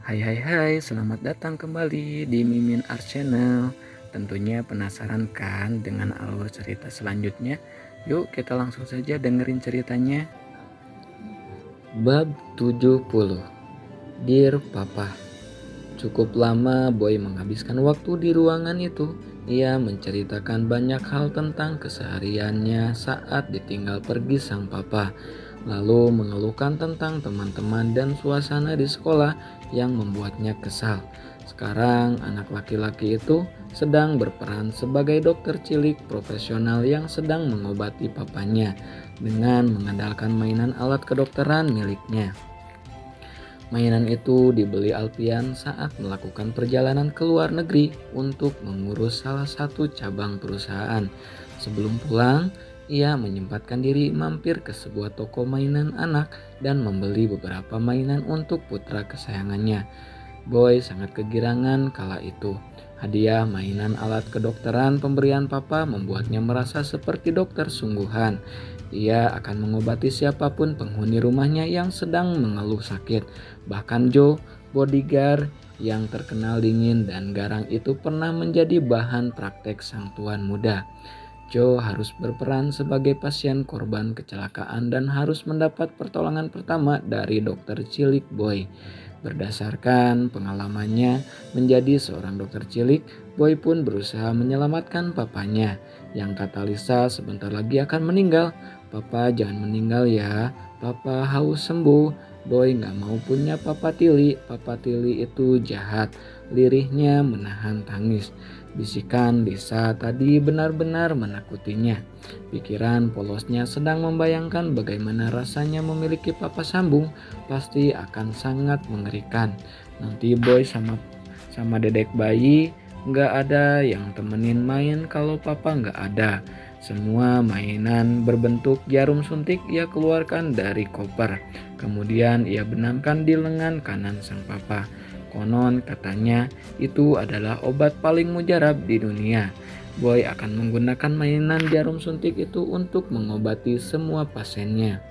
Hai hai hai, selamat datang kembali di Mimin Art Channel. Tentunya penasaran kan dengan alur cerita selanjutnya? Yuk kita langsung saja dengerin ceritanya. Bab 70. Dear Papa. Cukup lama Boy menghabiskan waktu di ruangan itu. Ia menceritakan banyak hal tentang kesehariannya saat ditinggal pergi sang papa. Lalu mengeluhkan tentang teman-teman dan suasana di sekolah yang membuatnya kesal. Sekarang anak laki-laki itu sedang berperan sebagai dokter cilik profesional yang sedang mengobati papanya dengan mengandalkan mainan alat kedokteran miliknya. Mainan itu dibeli Alpian saat melakukan perjalanan ke luar negeri untuk mengurus salah satu cabang perusahaan. Sebelum pulang, ia menyempatkan diri mampir ke sebuah toko mainan anak dan membeli beberapa mainan untuk putra kesayangannya. Boy sangat kegirangan kala itu. Hadiah mainan alat kedokteran pemberian papa membuatnya merasa seperti dokter sungguhan. Ia akan mengobati siapapun penghuni rumahnya yang sedang mengeluh sakit. Bahkan Joe, bodyguard yang terkenal dingin dan garang itu pernah menjadi bahan praktek sang tuan muda. Joe harus berperan sebagai pasien korban kecelakaan dan harus mendapat pertolongan pertama dari dokter cilik Boy. Berdasarkan pengalamannya menjadi seorang dokter cilik, Boy pun berusaha menyelamatkan papanya yang kata Lisa sebentar lagi akan meninggal. Papa jangan meninggal ya, papa haus sembuh. Boy gak mau punya papa tili itu jahat. Lirihnya menahan tangis. Bisikan Lisa tadi benar-benar menakutinya. Pikiran polosnya sedang membayangkan bagaimana rasanya memiliki papa sambung. Pasti akan sangat mengerikan. Nanti Boy sama dedek bayi gak ada yang temenin main kalau papa gak ada. Semua mainan berbentuk jarum suntik ia keluarkan dari koper. Kemudian ia benamkan di lengan kanan sang papa. Konon katanya itu adalah obat paling mujarab di dunia. Boy akan menggunakan mainan jarum suntik itu untuk mengobati semua pasiennya.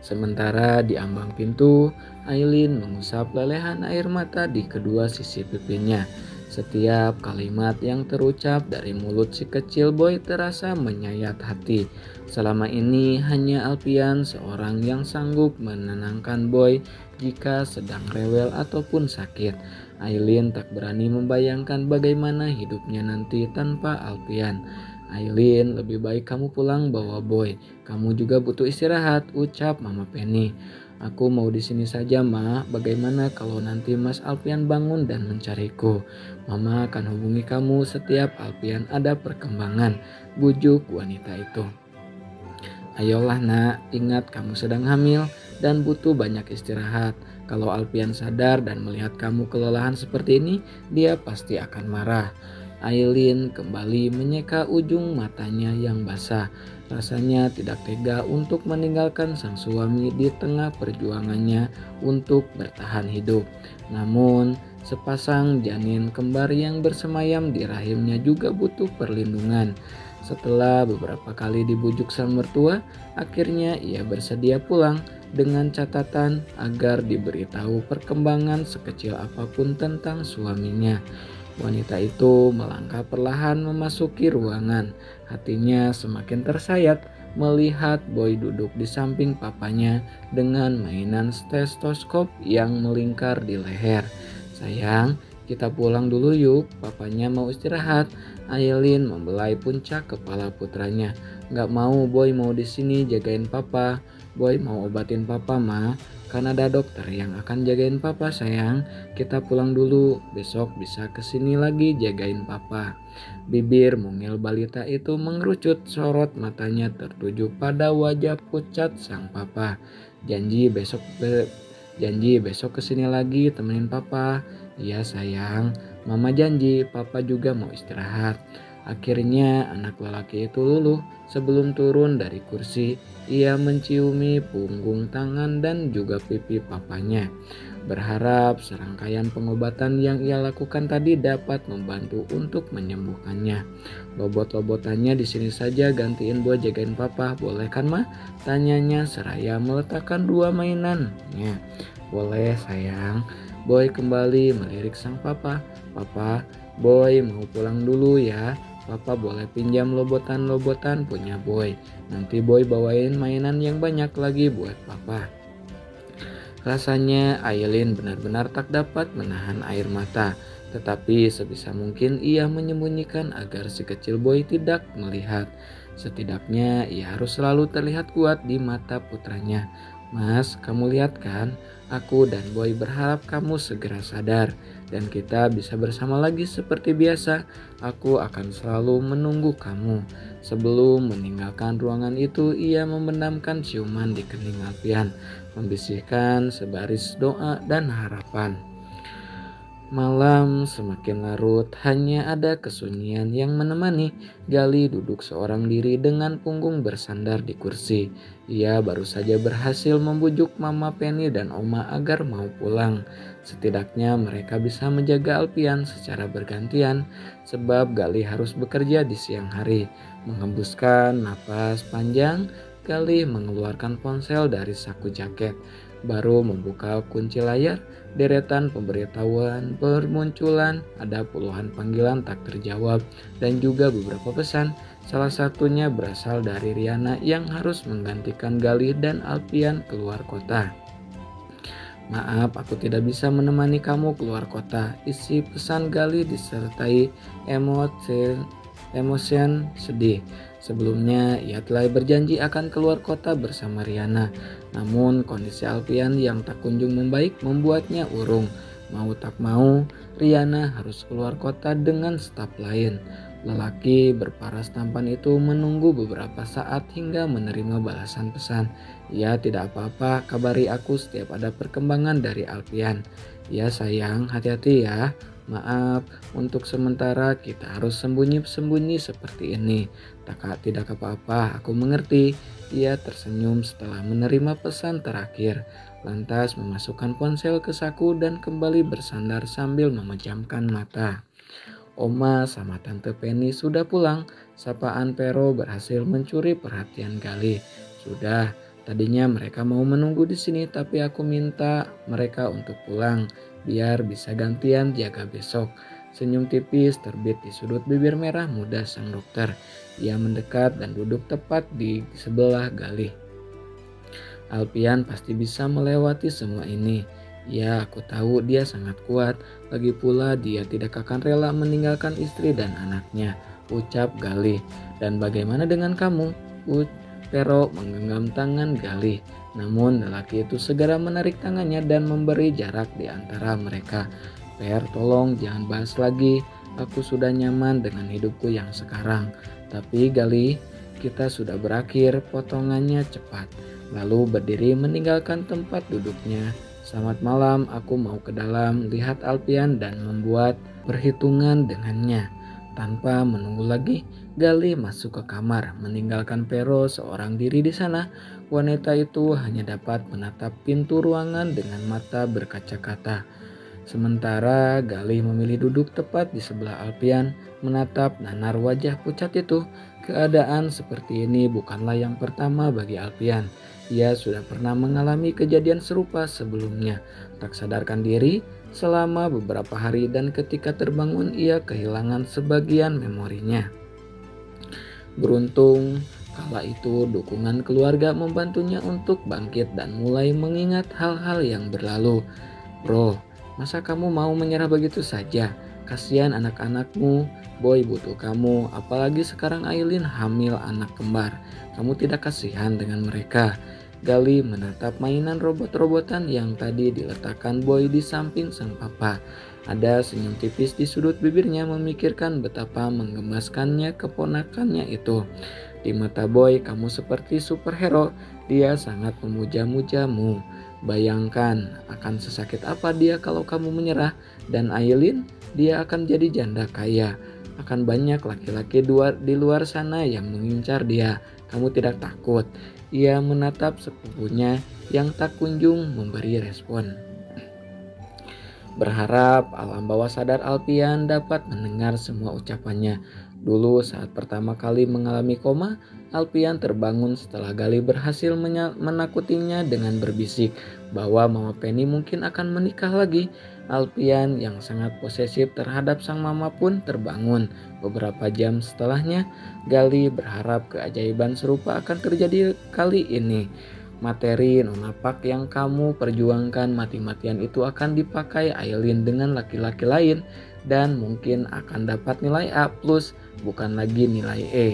Sementara di ambang pintu, Aileen mengusap lelehan air mata di kedua sisi pipinya. Setiap kalimat yang terucap dari mulut si kecil Boy terasa menyayat hati. Selama ini hanya Alpian seorang yang sanggup menenangkan Boy jika sedang rewel ataupun sakit. Aileen tak berani membayangkan bagaimana hidupnya nanti tanpa Alpian. Aileen, lebih baik kamu pulang bawa Boy. Kamu juga butuh istirahat, ucap Mama Penny. Aku mau di sini saja, Ma. Bagaimana kalau nanti Mas Alpian bangun dan mencariku? Mama akan hubungi kamu setiap Alpian ada perkembangan, bujuk wanita itu. Ayolah nak, ingat kamu sedang hamil dan butuh banyak istirahat. Kalau Alpian sadar dan melihat kamu kelelahan seperti ini, dia pasti akan marah. Aileen kembali menyeka ujung matanya yang basah. Rasanya tidak tega untuk meninggalkan sang suami di tengah perjuangannya untuk bertahan hidup. Namun, sepasang janin kembar yang bersemayam di rahimnya juga butuh perlindungan. Setelah beberapa kali dibujuk sang mertua, akhirnya ia bersedia pulang dengan catatan agar diberitahu perkembangan sekecil apapun tentang suaminya. Wanita itu melangkah perlahan memasuki ruangan. Hatinya semakin tersayat melihat Boy duduk di samping papanya dengan mainan stetoskop yang melingkar di leher. Sayang, kita pulang dulu yuk, papanya mau istirahat. Aileen membelai puncak kepala putranya. Gak mau, Boy mau di sini jagain papa. Boy mau obatin papa, Ma. Kan ada dokter yang akan jagain papa sayang. Kita pulang dulu, besok bisa kesini lagi jagain papa. Bibir mungil balita itu mengerucut, sorot matanya tertuju pada wajah pucat sang papa. Janji besok kesini lagi temenin papa. Iya sayang, mama janji, papa juga mau istirahat. Akhirnya anak lelaki itu luluh. Sebelum turun dari kursi, ia menciumi punggung tangan dan juga pipi papanya. Berharap serangkaian pengobatan yang ia lakukan tadi dapat membantu untuk menyembuhkannya. Lobot-lobotannya di sini saja, gantiin buat jagain papa, boleh kan Ma? Tanyanya seraya meletakkan dua mainannya. Boleh sayang. Boy kembali melirik sang papa. Papa, Boy mau pulang dulu ya. Papa boleh pinjam lobotan-lobotan punya Boy. Nanti Boy bawain mainan yang banyak lagi buat papa. Rasanya Aileen benar-benar tak dapat menahan air mata, tetapi sebisa mungkin ia menyembunyikan agar si kecil Boy tidak melihat. Setidaknya ia harus selalu terlihat kuat di mata putranya. Mas, kamu lihat kan? Aku dan Boy berharap kamu segera sadar dan kita bisa bersama lagi seperti biasa. Aku akan selalu menunggu kamu. Sebelum meninggalkan ruangan itu, ia memendamkan ciuman di kening Alpian, membisikkan sebaris doa dan harapan. Malam semakin larut, hanya ada kesunyian yang menemani. Gali duduk seorang diri dengan punggung bersandar di kursi. Ia baru saja berhasil membujuk Mama Penny dan Oma agar mau pulang. Setidaknya mereka bisa menjaga Alpian secara bergantian, sebab Gali harus bekerja di siang hari. Menghembuskan napas panjang, Gali mengeluarkan ponsel dari saku jaket, baru membuka kunci layar. Deretan pemberitahuan bermunculan, ada puluhan panggilan tak terjawab dan juga beberapa pesan. Salah satunya berasal dari Riana yang harus menggantikan Gali dan Alpian keluar kota. Maaf, aku tidak bisa menemani kamu keluar kota. Isi pesan Gali disertai emosi sedih. Sebelumnya ia telah berjanji akan keluar kota bersama Riana. Namun kondisi Alpian yang tak kunjung membaik membuatnya urung. Mau tak mau, Riana harus keluar kota dengan staf lain. Lelaki berparas tampan itu menunggu beberapa saat hingga menerima balasan pesan. Ya tidak apa-apa, kabari aku setiap ada perkembangan dari Alpian. Ya sayang, hati-hati ya. Maaf, untuk sementara kita harus sembunyi-sembunyi seperti ini. Tidak apa-apa, aku mengerti. Ia tersenyum setelah menerima pesan terakhir. Lantas memasukkan ponsel ke saku dan kembali bersandar sambil memejamkan mata. Oma sama Tante Penny sudah pulang. Sapaan Pero berhasil mencuri perhatian Gali. Sudah, tadinya mereka mau menunggu di sini, tapi aku minta mereka untuk pulang, biar bisa gantian jaga besok. Senyum tipis terbit di sudut bibir merah muda sang dokter. Ia mendekat dan duduk tepat di sebelah Gali. Alpian pasti bisa melewati semua ini. Ya, aku tahu dia sangat kuat. Lagi pula dia tidak akan rela meninggalkan istri dan anaknya, ucap Gali. Dan bagaimana dengan kamu? Pero menggenggam tangan Gali. Namun lelaki itu segera menarik tangannya dan memberi jarak di antara mereka. Per, tolong jangan bahas lagi. Aku sudah nyaman dengan hidupku yang sekarang. Tapi Gali, kita sudah berakhir. Potongannya cepat. Lalu berdiri meninggalkan tempat duduknya. Selamat malam, aku mau ke dalam lihat Alpian dan membuat perhitungan dengannya. Tanpa menunggu lagi, Gali masuk ke kamar, meninggalkan Pero seorang diri di sana. Wanita itu hanya dapat menatap pintu ruangan dengan mata berkaca-kaca. Sementara Gali memilih duduk tepat di sebelah Alpian, menatap nanar wajah pucat itu. Keadaan seperti ini bukanlah yang pertama bagi Alpian. Ia sudah pernah mengalami kejadian serupa sebelumnya. Tak sadarkan diri selama beberapa hari dan ketika terbangun ia kehilangan sebagian memorinya. Beruntung kala itu dukungan keluarga membantunya untuk bangkit dan mulai mengingat hal-hal yang berlalu. Bro, masa kamu mau menyerah begitu saja? Kasihan anak-anakmu, Boy butuh kamu, apalagi sekarang Aileen hamil anak kembar. Kamu tidak kasihan dengan mereka? Gali menatap mainan robot-robotan yang tadi diletakkan Boy di samping sang papa. Ada senyum tipis di sudut bibirnya memikirkan betapa menggemaskannya keponakannya itu. Di mata Boy kamu seperti superhero, dia sangat memuja-mujamu. Bayangkan akan sesakit apa dia kalau kamu menyerah. Dan Aileen, dia akan jadi janda kaya. Akan banyak laki-laki di luar sana yang mengincar dia. Kamu tidak takut? Ia menatap sepupunya yang tak kunjung memberi respon. Berharap alam bawah sadar Alpian dapat mendengar semua ucapannya. Dulu saat pertama kali mengalami koma, Alpian terbangun setelah Gali berhasil menakutinya dengan berbisik bahwa Mama Penny mungkin akan menikah lagi. Alpian yang sangat posesif terhadap sang mama pun terbangun. Beberapa jam setelahnya, Gali berharap keajaiban serupa akan terjadi kali ini. Materi nonapak yang kamu perjuangkan mati-matian itu akan dipakai Aileen dengan laki-laki lain dan mungkin akan dapat nilai A+, bukan lagi nilai E.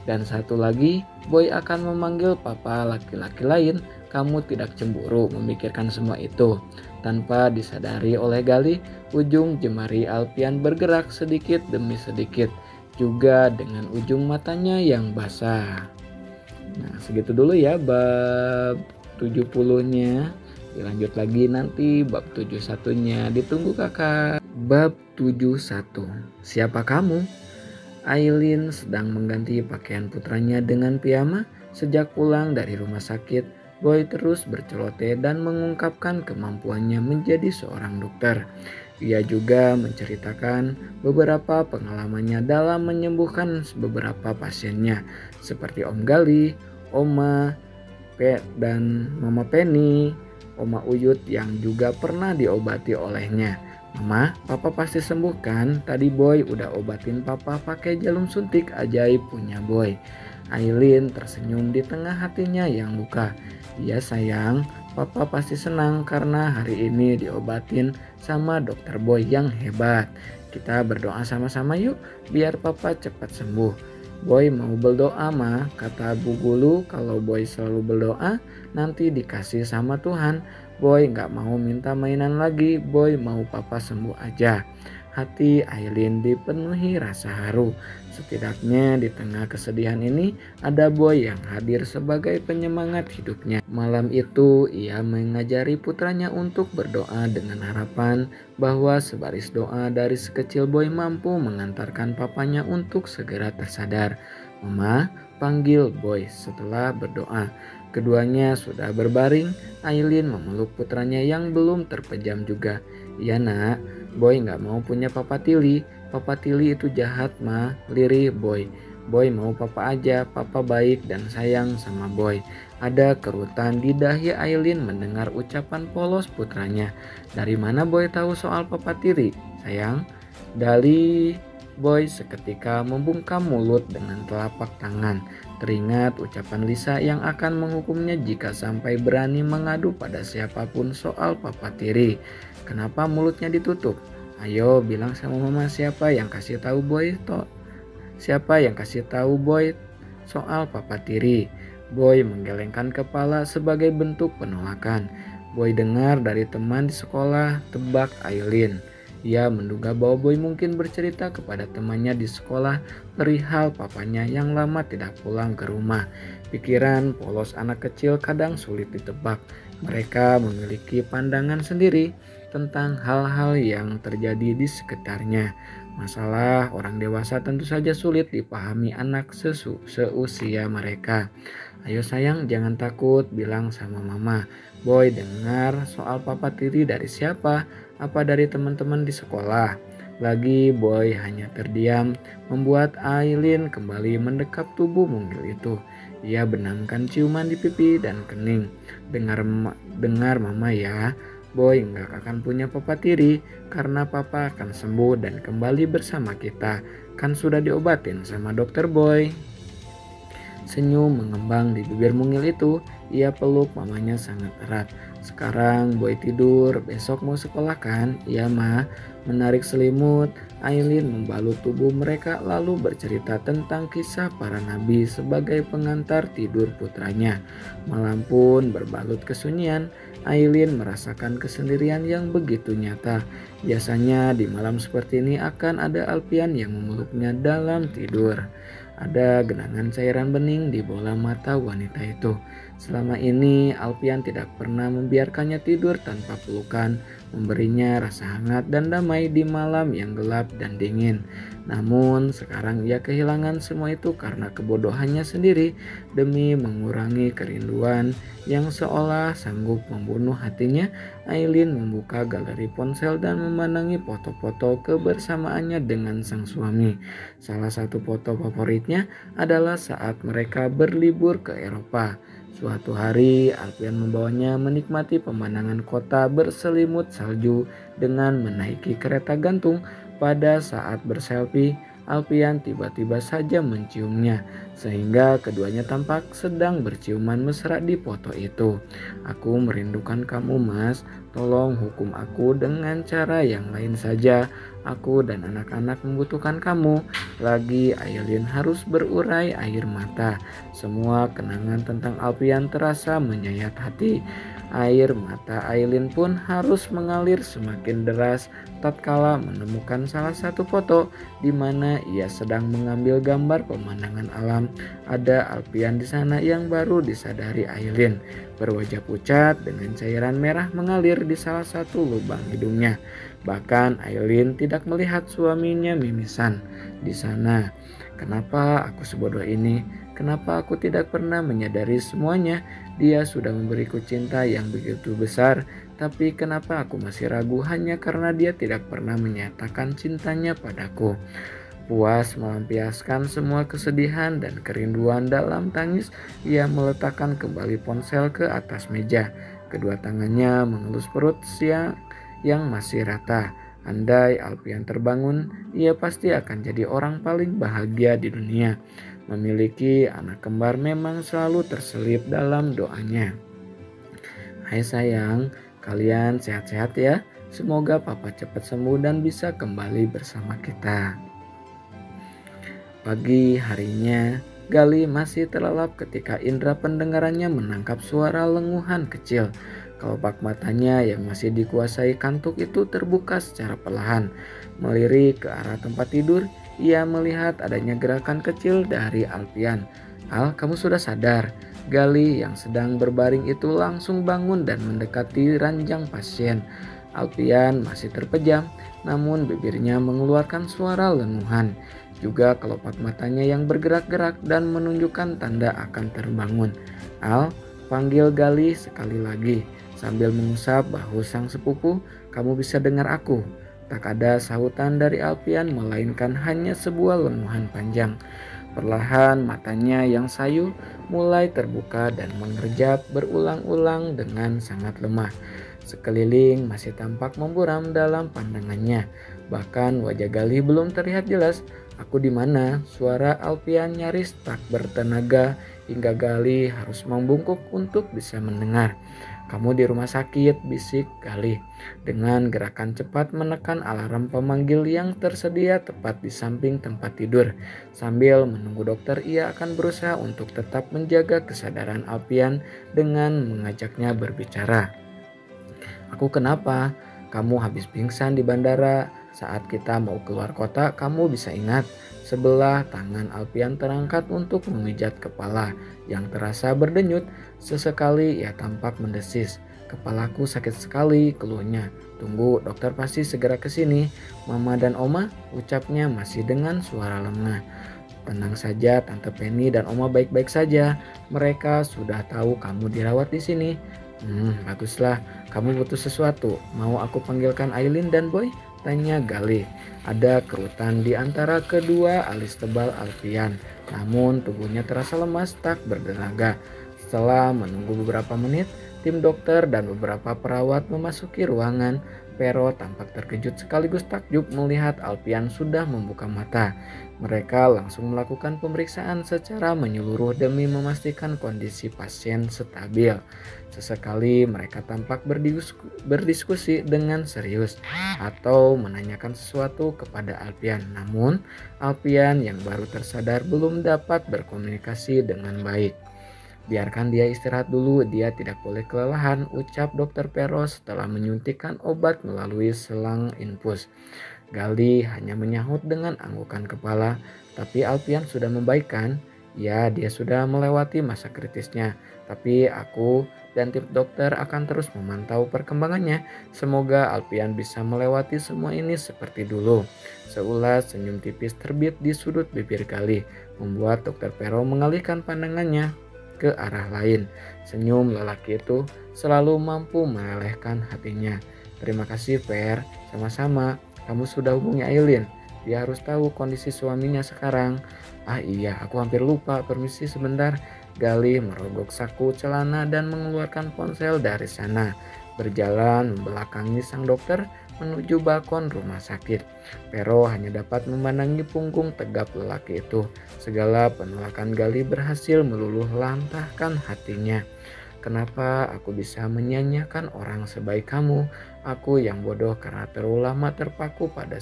Dan satu lagi, Boy akan memanggil papa laki-laki lain. Kamu tidak cemburu memikirkan semua itu. Tanpa disadari oleh Gali, ujung jemari Alpian bergerak sedikit demi sedikit, juga dengan ujung matanya yang basah. Nah, segitu dulu ya bab 70-nya. Dilanjut lagi nanti bab 71-nya. Ditunggu kakak. Bab 71. Siapa kamu? Aileen sedang mengganti pakaian putranya dengan piyama. Sejak pulang dari rumah sakit, Boy terus berceloteh dan mengungkapkan kemampuannya menjadi seorang dokter. Ia juga menceritakan beberapa pengalamannya dalam menyembuhkan beberapa pasiennya, seperti Om Gali, Oma, dan Mama Penny, Oma Uyut yang juga pernah diobati olehnya. Mama, papa pasti sembuh kan? Tadi Boy udah obatin papa pakai jarum suntik ajaib punya Boy. Aileen tersenyum di tengah hatinya yang luka. Iya sayang, papa pasti senang karena hari ini diobatin sama dokter Boy yang hebat. Kita berdoa sama-sama yuk biar papa cepat sembuh. Boy mau berdoa mah, kata Bu Gulu kalau Boy selalu berdoa nanti dikasih sama Tuhan. Boy gak mau minta mainan lagi, Boy mau papa sembuh aja. Hati Aileen dipenuhi rasa haru. Setidaknya di tengah kesedihan ini ada Boy yang hadir sebagai penyemangat hidupnya. Malam itu ia mengajari putranya untuk berdoa dengan harapan bahwa sebaris doa dari sekecil Boy mampu mengantarkan papanya untuk segera tersadar. Mama, panggil Boy setelah berdoa. Keduanya sudah berbaring. Aileen memeluk putranya yang belum terpejam juga. Iya nak, Boy gak mau punya papa tiri. Papa tiri itu jahat mah, lirih Boy. Boy mau papa aja, papa baik dan sayang sama Boy. Ada kerutan di dahi Aileen mendengar ucapan polos putranya. Dari mana Boy tahu soal papa tiri? Sayang, dari Boy seketika membungkam mulut dengan telapak tangan. Teringat ucapan Lisa yang akan menghukumnya jika sampai berani mengadu pada siapapun soal papa tiri. Kenapa mulutnya ditutup? Ayo bilang sama mama siapa yang kasih tahu Boy Siapa yang kasih tahu Boy soal papa tiri? Boy menggelengkan kepala sebagai bentuk penolakan. Boy dengar dari teman di sekolah, tebak Aileen. Ia menduga bahwa Boy mungkin bercerita kepada temannya di sekolah perihal papanya yang lama tidak pulang ke rumah. Pikiran polos anak kecil kadang sulit ditebak. Mereka memiliki pandangan sendiri tentang hal-hal yang terjadi di sekitarnya. Masalah orang dewasa tentu saja sulit dipahami anak seusia mereka. Ayo sayang, jangan takut, bilang sama mama. Boy dengar soal papa tiri dari siapa? Apa dari teman-teman di sekolah? Lagi Boy hanya terdiam, membuat Aileen kembali mendekap tubuh mungil itu. Ia benamkan ciuman di pipi dan kening. Dengar mama ya, Boy nggak akan punya papa tiri karena papa akan sembuh dan kembali bersama kita. Kan sudah diobatin sama dokter Boy. Senyum mengembang di bibir mungil itu. Ia peluk mamanya sangat erat. Sekarang Boy tidur, besok mau sekolah kan? Iya mah. Menarik selimut, Aileen membalut tubuh mereka lalu bercerita tentang kisah para nabi sebagai pengantar tidur putranya. Malam pun berbalut kesunyian. Aileen merasakan kesendirian yang begitu nyata. Biasanya di malam seperti ini akan ada Alpian yang memeluknya dalam tidur. Ada genangan cairan bening di bola mata wanita itu. Selama ini Alpian tidak pernah membiarkannya tidur tanpa pelukan, memberinya rasa hangat dan damai di malam yang gelap dan dingin. Namun sekarang ia kehilangan semua itu karena kebodohannya sendiri. Demi mengurangi kerinduan yang seolah sanggup membunuh hatinya, Aileen membuka galeri ponsel dan memandangi foto-foto kebersamaannya dengan sang suami. Salah satu foto favoritnya adalah saat mereka berlibur ke Eropa. Suatu hari, Alpian membawanya menikmati pemandangan kota berselimut salju dengan menaiki kereta gantung. Pada saat berselfie, Alpian tiba-tiba saja menciumnya, sehingga keduanya tampak sedang berciuman mesra di foto itu. Aku merindukan kamu, Mas. Tolong hukum aku dengan cara yang lain saja. Aku dan anak-anak membutuhkan kamu. Lagi Aileen harus berurai air mata. Semua kenangan tentang Alpian terasa menyayat hati. Air mata Aileen pun harus mengalir semakin deras tatkala menemukan salah satu foto di mana ia sedang mengambil gambar pemandangan alam. Ada Alpian di sana yang baru disadari Aileen. Berwajah pucat dengan cairan merah mengalir di salah satu lubang hidungnya. Bahkan Aileen tidak melihat suaminya mimisan di sana. Kenapa aku sebodoh ini? Kenapa aku tidak pernah menyadari semuanya? Dia sudah memberiku cinta yang begitu besar, tapi kenapa aku masih ragu hanya karena dia tidak pernah menyatakan cintanya padaku? Puas melampiaskan semua kesedihan dan kerinduan dalam tangis, ia meletakkan kembali ponsel ke atas meja. Kedua tangannya mengelus perut siang yang masih rata. Andai Alpian terbangun, ia pasti akan jadi orang paling bahagia di dunia. Memiliki anak kembar memang selalu terselip dalam doanya. Hai sayang, kalian sehat-sehat ya. Semoga papa cepat sembuh dan bisa kembali bersama kita. Pagi harinya, Gali masih terlelap ketika indera pendengarannya menangkap suara lenguhan kecil. Kelopak matanya yang masih dikuasai kantuk itu terbuka secara perlahan. Melirik ke arah tempat tidur, ia melihat adanya gerakan kecil dari Alpian. Al, kamu sudah sadar? Gali yang sedang berbaring itu langsung bangun dan mendekati ranjang pasien. Alpian masih terpejam, namun bibirnya mengeluarkan suara lenguhan. Juga kelopak matanya yang bergerak-gerak dan menunjukkan tanda akan terbangun. Al, panggil Gali sekali lagi. Sambil mengusap bahu sang sepupu, kamu bisa dengar aku. Tak ada sahutan dari Alpian melainkan hanya sebuah lenguhan panjang. Perlahan matanya yang sayu mulai terbuka dan mengerjap berulang-ulang dengan sangat lemah. Sekeliling masih tampak memburam dalam pandangannya. Bahkan wajah Gali belum terlihat jelas. Aku di mana? Suara Alpian nyaris tak bertenaga hingga Gali harus membungkuk untuk bisa mendengar. Kamu di rumah sakit, bisik Gali. Dengan gerakan cepat menekan alarm pemanggil yang tersedia tepat di samping tempat tidur. Sambil menunggu dokter, ia akan berusaha untuk tetap menjaga kesadaran Alpian dengan mengajaknya berbicara. Aku kenapa? Kamu habis pingsan di bandara. Saat kita mau keluar kota, kamu bisa ingat. Sebelah tangan Alpian terangkat untuk memijat kepala yang terasa berdenyut. Sesekali ia tampak mendesis. Kepalaku sakit sekali, keluhnya. Tunggu, dokter pasti segera ke sini. Mama dan Oma, ucapnya masih dengan suara lengah. Tenang saja, Tante Penny dan Oma baik-baik saja. Mereka sudah tahu kamu dirawat di sini. Baguslah. Kamu butuh sesuatu. Mau aku panggilkan Aileen dan Boy? Tanya Gali. Ada kerutan di antara kedua alis tebal Alpian. Namun tubuhnya terasa lemas tak bertenaga. Setelah menunggu beberapa menit, tim dokter dan beberapa perawat memasuki ruangan. Pero tampak terkejut sekaligus takjub melihat Alpian sudah membuka mata. Mereka langsung melakukan pemeriksaan secara menyeluruh demi memastikan kondisi pasien stabil. Sesekali mereka tampak berdiskusi dengan serius atau menanyakan sesuatu kepada Alpian. Namun Alpian yang baru tersadar belum dapat berkomunikasi dengan baik. Biarkan dia istirahat dulu, dia tidak boleh kelelahan, ucap dokter Pero setelah menyuntikkan obat melalui selang infus. Galdi hanya menyahut dengan anggukan kepala, tapi Alpian sudah membaikkan. Ya, dia sudah melewati masa kritisnya, tapi aku dan tim dokter akan terus memantau perkembangannya. Semoga Alpian bisa melewati semua ini seperti dulu. Seulas senyum tipis terbit di sudut bibir Galdi, membuat dokter Pero mengalihkan pandangannya ke arah lain. Senyum lelaki itu selalu mampu melelehkan hatinya. Terima kasih Per, sama-sama. Kamu sudah hubungi Aileen. Dia harus tahu kondisi suaminya sekarang. Ah iya, aku hampir lupa. Permisi sebentar. Galih merogok saku celana dan mengeluarkan ponsel dari sana. Berjalan membelakangi sang dokter menuju balkon rumah sakit. Pero hanya dapat memandangi punggung tegap lelaki itu. Segala penolakan Galih berhasil meluluh lantahkan hatinya. Kenapa aku bisa menyanyiakan orang sebaik kamu? Aku yang bodoh karena terlalu lama terpaku pada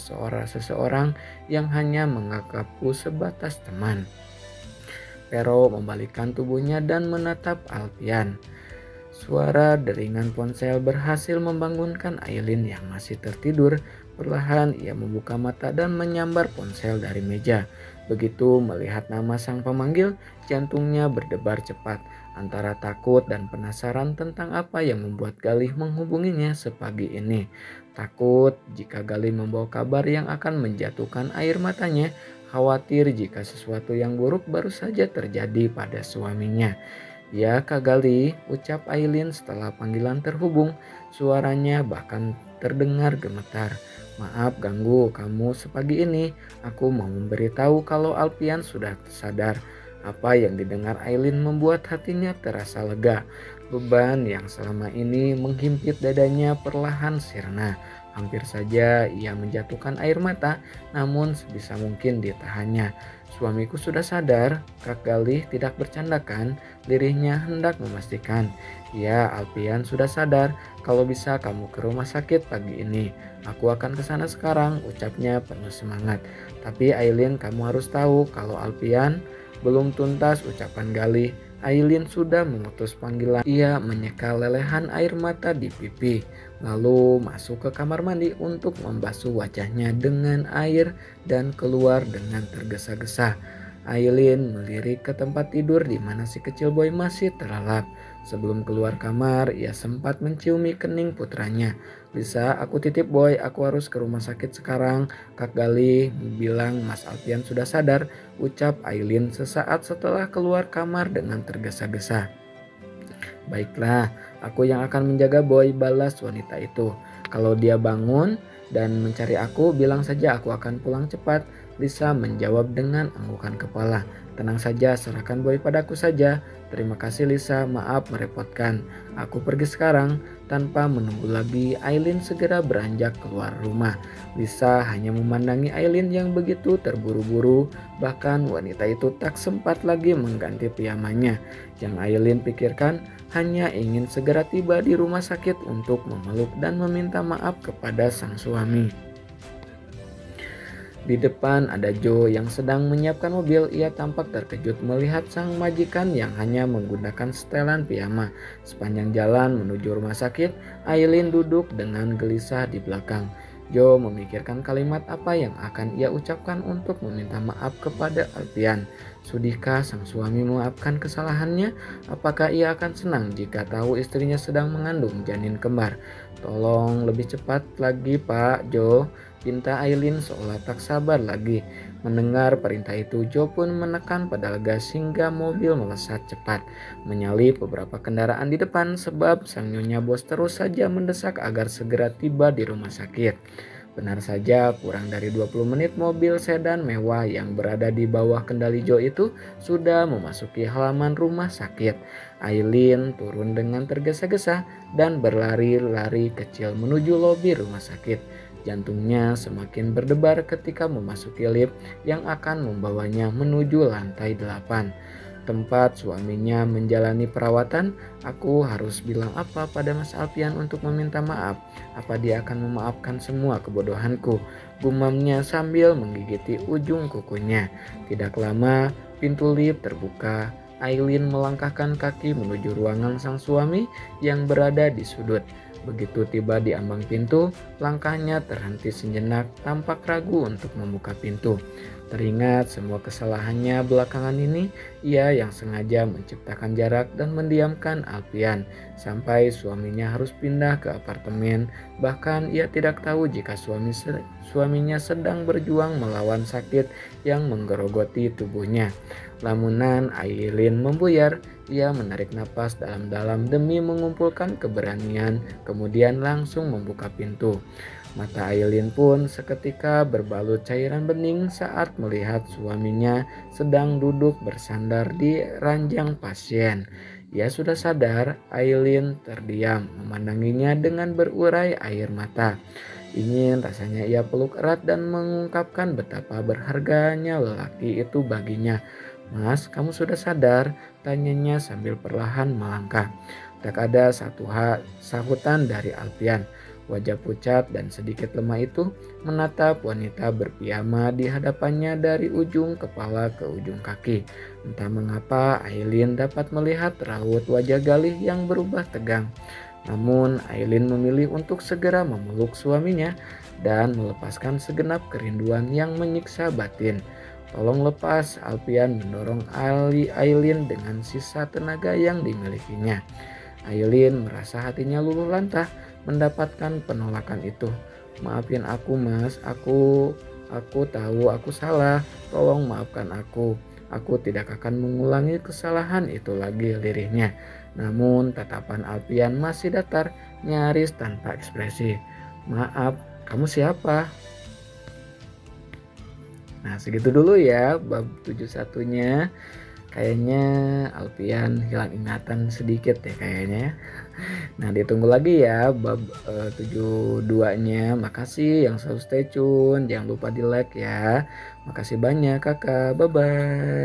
seseorang yang hanya menganggapku sebatas teman. Pero membalikkan tubuhnya dan menatap Alpian. Suara deringan ponsel berhasil membangunkan Aileen yang masih tertidur. Perlahan ia membuka mata dan menyambar ponsel dari meja. Begitu melihat nama sang pemanggil, jantungnya berdebar cepat antara takut dan penasaran tentang apa yang membuat Galih menghubunginya sepagi ini. Takut jika Galih membawa kabar yang akan menjatuhkan air matanya, khawatir jika sesuatu yang buruk baru saja terjadi pada suaminya. "Ya Kak Gali," ucap Aileen setelah panggilan terhubung. Suaranya bahkan terdengar gemetar. "Maaf ganggu kamu sepagi ini. Aku mau memberitahu kalau Alpian sudah sadar." Apa yang didengar Aileen membuat hatinya terasa lega. Beban yang selama ini menghimpit dadanya perlahan sirna. Hampir saja ia menjatuhkan air mata, namun sebisa mungkin ditahannya. "Suamiku sudah sadar," Kak Galih tidak bercandakan. Lirihnya hendak memastikan. "Ya, Alpian sudah sadar. Kalau bisa kamu ke rumah sakit pagi ini. Aku akan ke sana sekarang," ucapnya penuh semangat. "Tapi Aileen, kamu harus tahu kalau Alpian..." Belum tuntas ucapan Galih, Aileen sudah memutus panggilan. Ia menyeka lelehan air mata di pipi, lalu masuk ke kamar mandi untuk membasuh wajahnya dengan air dan keluar dengan tergesa-gesa. Aileen melirik ke tempat tidur di mana si kecil boy masih terlelap. Sebelum keluar kamar, ia sempat menciumi kening putranya. "Lisa, aku titip boy, aku harus ke rumah sakit sekarang. Kak Galih bilang Mas Alpian sudah sadar," ucap Aileen sesaat setelah keluar kamar dengan tergesa-gesa. "Baiklah, aku yang akan menjaga boy," balas wanita itu. "Kalau dia bangun dan mencari aku, bilang saja aku akan pulang cepat." Lisa menjawab dengan anggukan kepala. "Tenang saja, serahkan boy padaku saja." "Terima kasih Lisa, maaf merepotkan. Aku pergi sekarang." Tanpa menunggu lagi, Aileen segera beranjak keluar rumah. Lisa hanya memandangi Aileen yang begitu terburu-buru. Bahkan wanita itu tak sempat lagi mengganti pijamannya. Yang Aileen pikirkan hanya ingin segera tiba di rumah sakit untuk memeluk dan meminta maaf kepada sang suami. Di depan ada Joe yang sedang menyiapkan mobil. Ia tampak terkejut melihat sang majikan yang hanya menggunakan setelan piyama. Sepanjang jalan menuju rumah sakit, Aileen duduk dengan gelisah di belakang. Joe memikirkan kalimat apa yang akan ia ucapkan untuk meminta maaf kepada Alpian. Sudihkah sang suami memaafkan kesalahannya? Apakah ia akan senang jika tahu istrinya sedang mengandung janin kembar? "Tolong lebih cepat lagi Pak Joe," pinta Aileen seolah tak sabar lagi. Mendengar perintah itu, Joe pun menekan pedal gas hingga mobil melesat cepat, menyalip beberapa kendaraan di depan sebab sang nyonya bos terus saja mendesak agar segera tiba di rumah sakit. Benar saja, kurang dari 20 menit mobil sedan mewah yang berada di bawah kendali Joe itu sudah memasuki halaman rumah sakit. Aileen turun dengan tergesa-gesa dan berlari-lari kecil menuju lobi rumah sakit. Jantungnya semakin berdebar ketika memasuki lift yang akan membawanya menuju lantai 8. Tempat suaminya menjalani perawatan. "Aku harus bilang apa pada Mas Alpian untuk meminta maaf? Apa dia akan memaafkan semua kebodohanku?" gumamnya sambil menggigiti ujung kukunya. Tidak lama, pintu lift terbuka. Aileen melangkahkan kaki menuju ruangan sang suami yang berada di sudut. Begitu tiba di ambang pintu, langkahnya terhenti sejenak, tampak ragu untuk membuka pintu. Teringat semua kesalahannya belakangan ini, ia yang sengaja menciptakan jarak dan mendiamkan Alpian sampai suaminya harus pindah ke apartemen. Bahkan ia tidak tahu jika suaminya sedang berjuang melawan sakit yang menggerogoti tubuhnya. Lamunan Aileen membuyar. Ia menarik napas dalam-dalam demi mengumpulkan keberanian, kemudian langsung membuka pintu. Mata Aileen pun seketika berbalut cairan bening saat melihat suaminya sedang duduk bersandar di ranjang pasien. Ia sudah sadar. Aileen terdiam memandanginya dengan berurai air mata. Ingin rasanya ia peluk erat dan mengungkapkan betapa berharganya lelaki itu baginya. "Mas, kamu sudah sadar?" tanyanya sambil perlahan melangkah. Tak ada satu sahutan dari Alfian. Wajah pucat dan sedikit lemah itu menatap wanita berpiyama di hadapannya dari ujung kepala ke ujung kaki. Entah mengapa Aileen dapat melihat raut wajah Galih yang berubah tegang. Namun Aileen memilih untuk segera memeluk suaminya dan melepaskan segenap kerinduan yang menyiksa batin. "Tolong lepas," Alfian mendorong Aileen dengan sisa tenaga yang dimilikinya. Aileen merasa hatinya luluh lantah mendapatkan penolakan itu. "Maafin aku, Mas. Aku tahu aku salah. Tolong maafkan aku. Aku tidak akan mengulangi kesalahan itu lagi," lirihnya. Namun tatapan Alfian masih datar, nyaris tanpa ekspresi. "Maaf, kamu siapa?" Nah, segitu dulu ya bab 71-nya. Kayaknya Alfian hilang ingatan sedikit ya kayaknya ya. Nah, ditunggu lagi ya bab 72-nya. Makasih yang selalu stay tune. Jangan lupa di like ya. Makasih banyak kakak. Bye bye.